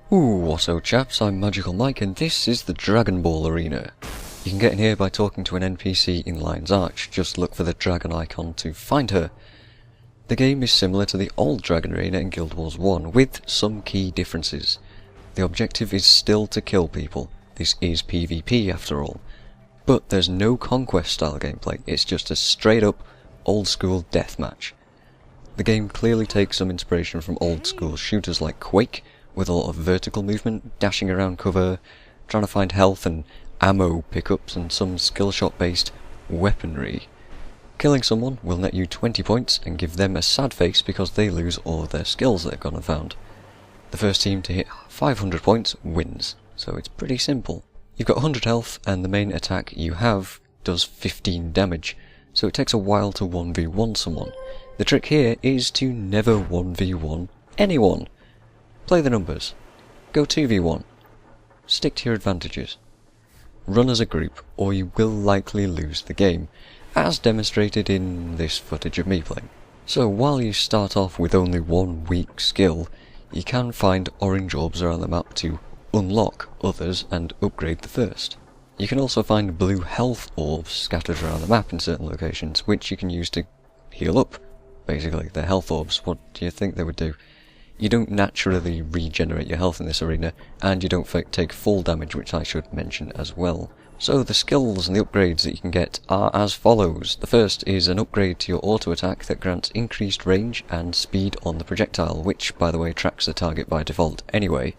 Ooh, what's up chaps, I'm Magical Mike and this is the Dragon Ball Arena. You can get in here by talking to an NPC in Lion's Arch, just look for the dragon icon to find her. The game is similar to the old Dragon Arena in Guild Wars 1, with some key differences. The objective is still to kill people, this is PvP after all. But there's no conquest style gameplay, it's just a straight up, old school deathmatch. The game clearly takes some inspiration from old school shooters like Quake, with a lot of vertical movement, dashing around cover, trying to find health and ammo pickups and some skill shot based weaponry. Killing someone will net you 20 points and give them a sad face because they lose all of their skills they've gone and found. The first team to hit 500 points wins, so it's pretty simple. You've got 100 health and the main attack you have does 15 damage, so it takes a while to 1v1 someone. The trick here is to never 1v1 anyone. Play the numbers. Go 2v1. Stick to your advantages. Run as a group, or you will likely lose the game, as demonstrated in this footage of me playing. So while you start off with only one weak skill, you can find orange orbs around the map to unlock others and upgrade the first. You can also find blue health orbs scattered around the map in certain locations, which you can use to heal up. Basically, they're health orbs. What do you think they would do? You don't naturally regenerate your health in this arena, and you don't take full damage, which I should mention as well. So the skills and the upgrades that you can get are as follows. The first is an upgrade to your auto attack that grants increased range and speed on the projectile, which by the way tracks the target by default anyway.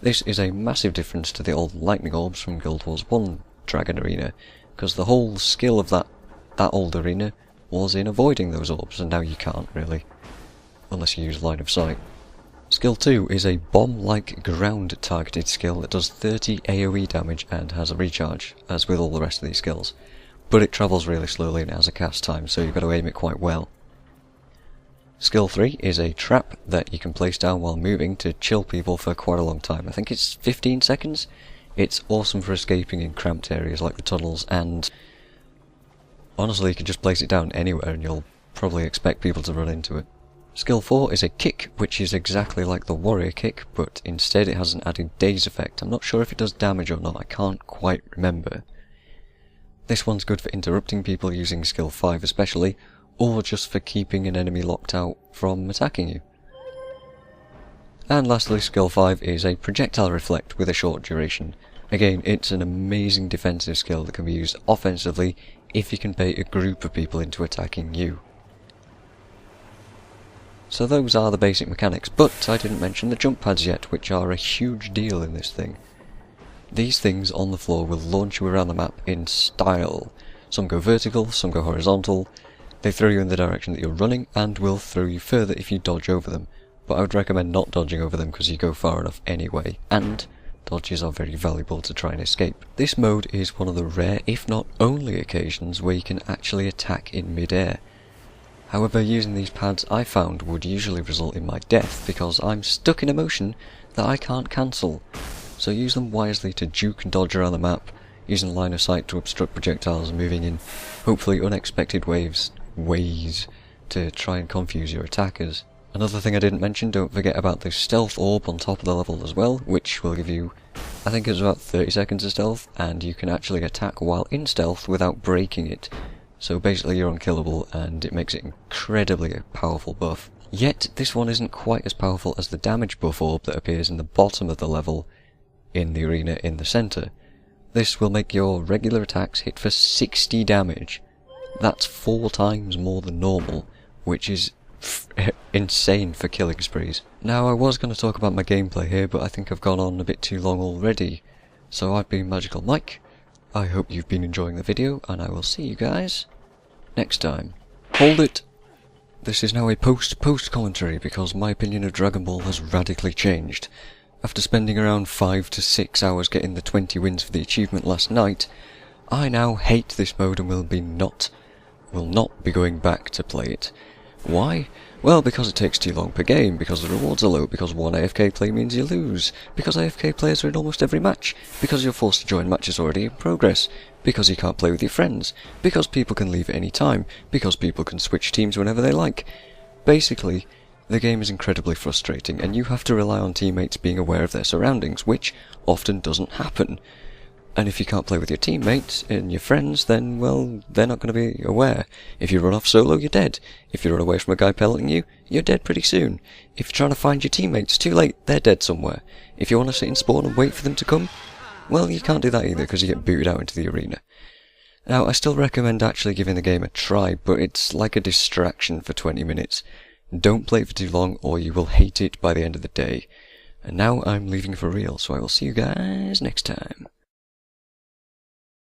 This is a massive difference to the old lightning orbs from Guild Wars 1 Dragon Arena, because the whole skill of that old arena was in avoiding those orbs, and now you can't really, unless you use line of sight. Skill 2 is a bomb-like ground-targeted skill that does 30 AoE damage and has a recharge, as with all the rest of these skills. But it travels really slowly and it has a cast time, so you've got to aim it quite well. Skill 3 is a trap that you can place down while moving to chill people for quite a long time. I think it's 15 seconds. It's awesome for escaping in cramped areas like the tunnels, and honestly you can just place it down anywhere and you'll probably expect people to run into it. Skill 4 is a kick, which is exactly like the warrior kick, but instead it has an added daze effect. I'm not sure if it does damage or not, I can't quite remember. This one's good for interrupting people using skill 5 especially, or just for keeping an enemy locked out from attacking you. And lastly, skill 5 is a projectile reflect with a short duration. Again, it's an amazing defensive skill that can be used offensively if you can bait a group of people into attacking you. So those are the basic mechanics, but I didn't mention the jump pads yet, which are a huge deal in this thing. These things on the floor will launch you around the map in style. Some go vertical, some go horizontal. They throw you in the direction that you're running, and will throw you further if you dodge over them. But I would recommend not dodging over them because you go far enough anyway, and dodges are very valuable to try and escape. This mode is one of the rare, if not only occasions where you can actually attack in mid-air. However, using these pads I found would usually result in my death because I'm stuck in a motion that I can't cancel. So use them wisely to juke and dodge around the map, using line of sight to obstruct projectiles and moving in hopefully unexpected ways to try and confuse your attackers. Another thing I didn't mention, don't forget about the stealth orb on top of the level as well, which will give you, I think it's about 30 seconds of stealth, and you can actually attack while in stealth without breaking it. So basically you're unkillable, and it makes it incredibly a powerful buff. Yet this one isn't quite as powerful as the damage buff orb that appears in the bottom of the level in the arena in the centre. This will make your regular attacks hit for 60 damage. That's 4 times more than normal, which is insane for killing sprees. Now I was going to talk about my gameplay here, but I think I've gone on a bit too long already. So I've been Magical Mike. I hope you've been enjoying the video, and I will see you guys next time. Hold it! This is now a post commentary because my opinion of Dragon Ball has radically changed. After spending around 5 to 6 hours getting the 20 wins for the achievement last night, I now hate this mode and will not be going back to play it. Why? Well, because it takes too long per game, because the rewards are low, because one AFK play means you lose, because AFK players are in almost every match, because you're forced to join matches already in progress, because you can't play with your friends, because people can leave at any time, because people can switch teams whenever they like. Basically, The game is incredibly frustrating, and you have to rely on teammates being aware of their surroundings, which often doesn't happen. And if you can't play with your teammates and your friends, then, well, they're not going to be aware. If you run off solo, you're dead. If you run away from a guy pelleting you, you're dead pretty soon. If you're trying to find your teammates, too late, they're dead somewhere. If you want to sit in spawn and wait for them to come, well, you can't do that either, because you get booted out into the arena. Now, I still recommend actually giving the game a try, but it's like a distraction for 20 minutes. Don't play it for too long, or you will hate it by the end of the day. And now I'm leaving for real, so I will see you guys next time.